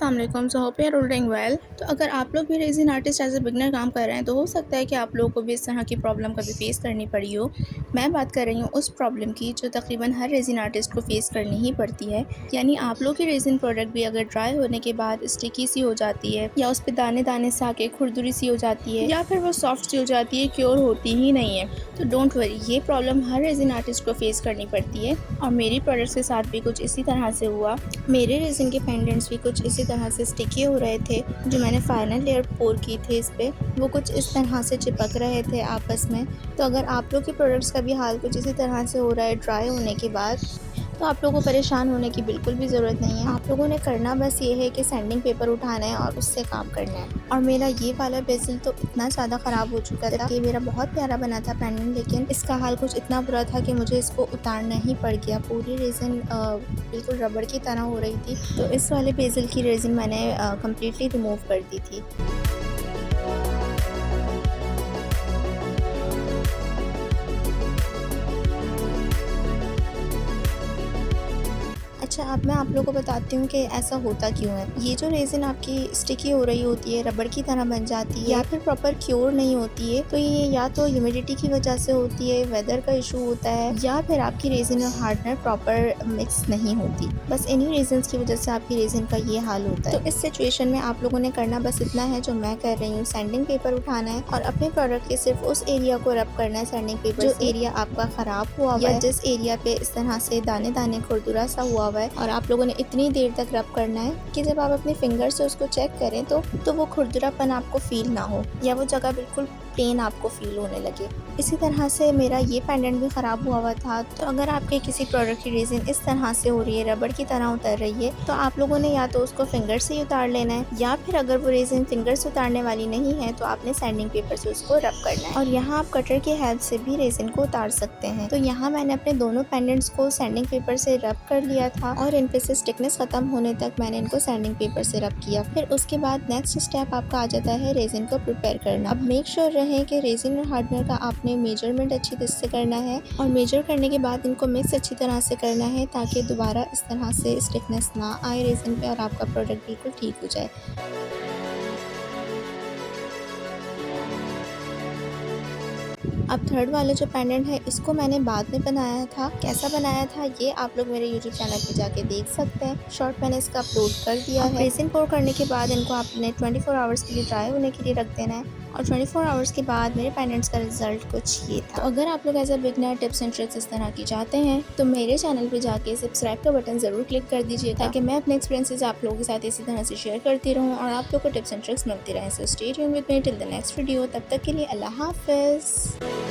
अस्सलाम वालेकुम। So hope you are all doing well. तो अगर आप लोग भी resin artist as a beginner काम कर रहे हैं तो हो सकता है कि आप लोगों को भी इस तरह की प्रॉब्लम कभी फेस करनी पड़ी हो। मैं बात कर रही हूँ उस प्रॉब्लम की जो तकरीबन हर रेज़िन आर्टिस्ट को फेस करनी ही पड़ती है। यानी आप लोग की रेज़िन प्रोडक्ट भी अगर ड्राई होने के बाद स्टिकी सी हो जाती है या उस पे दाने दाने से आके खुरदुरी सी हो जाती है या फिर वो सॉफ्ट सी हो जाती है, क्योर होती ही नहीं है, तो डोंट वरी, ये प्रॉब्लम हर रेज़िन आर्टिस्ट को फेस करनी पड़ती है। और मेरी प्रोडक्ट्स के साथ भी कुछ इसी तरह से हुआ। मेरे रेज़िन के पेंडेंट्स भी कुछ इसी तरह से स्टिकी हो रहे थे। जो मैंने फाइनल लेयर पोर की थी इस पे, वो कुछ इस तरह से चिपक रहे थे आपस में। तो अगर आप लोग के प्रोडक्ट्स का भी हाल कुछ इसी तरह से हो रहा है ड्राई होने के बाद, तो आप लोगों को परेशान होने की बिल्कुल भी ज़रूरत नहीं है। आप लोगों ने करना बस ये है कि सैंडिंग पेपर उठाना है और उससे काम करना है। और मेरा ये वाला बेसिल तो इतना ज़्यादा ख़राब हो चुका था कि मेरा बहुत प्यारा बना था पेंडेंट, लेकिन इसका हाल कुछ इतना बुरा था कि मुझे इसको उतारना ही पड़ गया। पूरी रेज़िन बिल्कुल रबड़ की तरह हो रही थी। तो इस वाले बेसिल की रेज़िन मैंने कम्प्लीटली रिमूव कर दी थी। अच्छा, अब मैं आप लोगों को बताती हूँ कि ऐसा होता क्यों है। ये जो रेज़िन आपकी स्टिकी हो रही होती है, रबड़ की तरह बन जाती है या फिर प्रॉपर क्योर नहीं होती है, तो ये या तो ह्यूमिडिटी की वजह से होती है, वेदर का इशू होता है, या फिर आपकी रेज़िन और हार्डनर प्रॉपर मिक्स नहीं होती। बस इन्हीं रीज़न्स की वजह से आपकी रेज़िन का ये हाल होता है। तो इस सिचुएशन में आप लोगों ने करना बस इतना है जो मैं कर रही हूँ। सैंडिंग पेपर उठाना है और अपने प्रोडक्ट के सिर्फ उस एरिया को रब करना है सैंडिंग पेपर जो एरिया आपका ख़राब हुआ हुआ है, जिस एरिया पे इस तरह से दाने दाने खुरदुरा सा हुआ हुआ है। और आप लोगों ने इतनी देर तक रब करना है कि जब आप अपने फिंगर से उसको चेक करें तो वो खुरदुरापन आपको फील ना हो या वो जगह बिल्कुल प्लेन आपको फील होने लगे। इसी तरह से मेरा ये पेंडेंट भी ख़राब हुआ हुआ था। तो अगर आपके किसी प्रोडक्ट की रेज़िन इस तरह से हो रही है, रबड़ की तरह उतर रही है, तो आप लोगों ने या तो उसको फिंगर से ही उतार लेना है, या फिर अगर वो रेज़िन फिंगर से उतारने वाली नहीं है तो आपने सैंडिंग पेपर से उसको रब करना है। और यहाँ आप कटर की हेल्प से भी रेज़िन को उतार सकते हैं। तो यहाँ मैंने अपने दोनों पेंडेंट्स को सैंडिंग पेपर से रब कर लिया था और इन पे से स्टिकनेस ख़त्म होने तक मैंने इनको सैंडिंग पेपर से रब किया। फिर उसके बाद नेक्स्ट स्टेप आपका आ जाता है रेज़िन को प्रिपेयर करना। अब मेक श्योर रहे कि रेज़िन और हार्डनर का आपने मेजरमेंट अच्छी तरह से करना है और मेजर करने के बाद इनको मिक्स अच्छी तरह से करना है ताकि दोबारा इस तरह से स्टिकनेस ना आए रेज़िन पे और आपका प्रोडक्ट बिल्कुल ठीक हो जाए। अब थर्ड वाला जो पेंडेंट है इसको मैंने बाद में बनाया था। कैसा बनाया था ये आप लोग मेरे यूट्यूब चैनल पे जाके देख सकते हैं। शॉर्ट मैंने इसका अपलोड कर दिया है। रेज़िन पोर करने के बाद इनको आपने 24 आवर्स के लिए ड्राई होने के लिए रख देना है और 24 आवर्स के बाद मेरे पेंडेंट्स का रिजल्ट कुछ ये था। तो अगर आप लोग as a beginner tips and tricks इस तरह की चाहते हैं तो मेरे चैनल पे जाके सब्सक्राइब का बटन ज़रूर क्लिक कर दीजिए ताकि मैं अपने एक्सपीरियंसेस आप लोगों के साथ इसी तरह से शेयर करती रहूँ और आप लोग को टिप्स एंड ट्रिक्स मिलती रहें। So stay tuned with me till the next video. तब तक के लिए अल्लाह हाफ़िज़।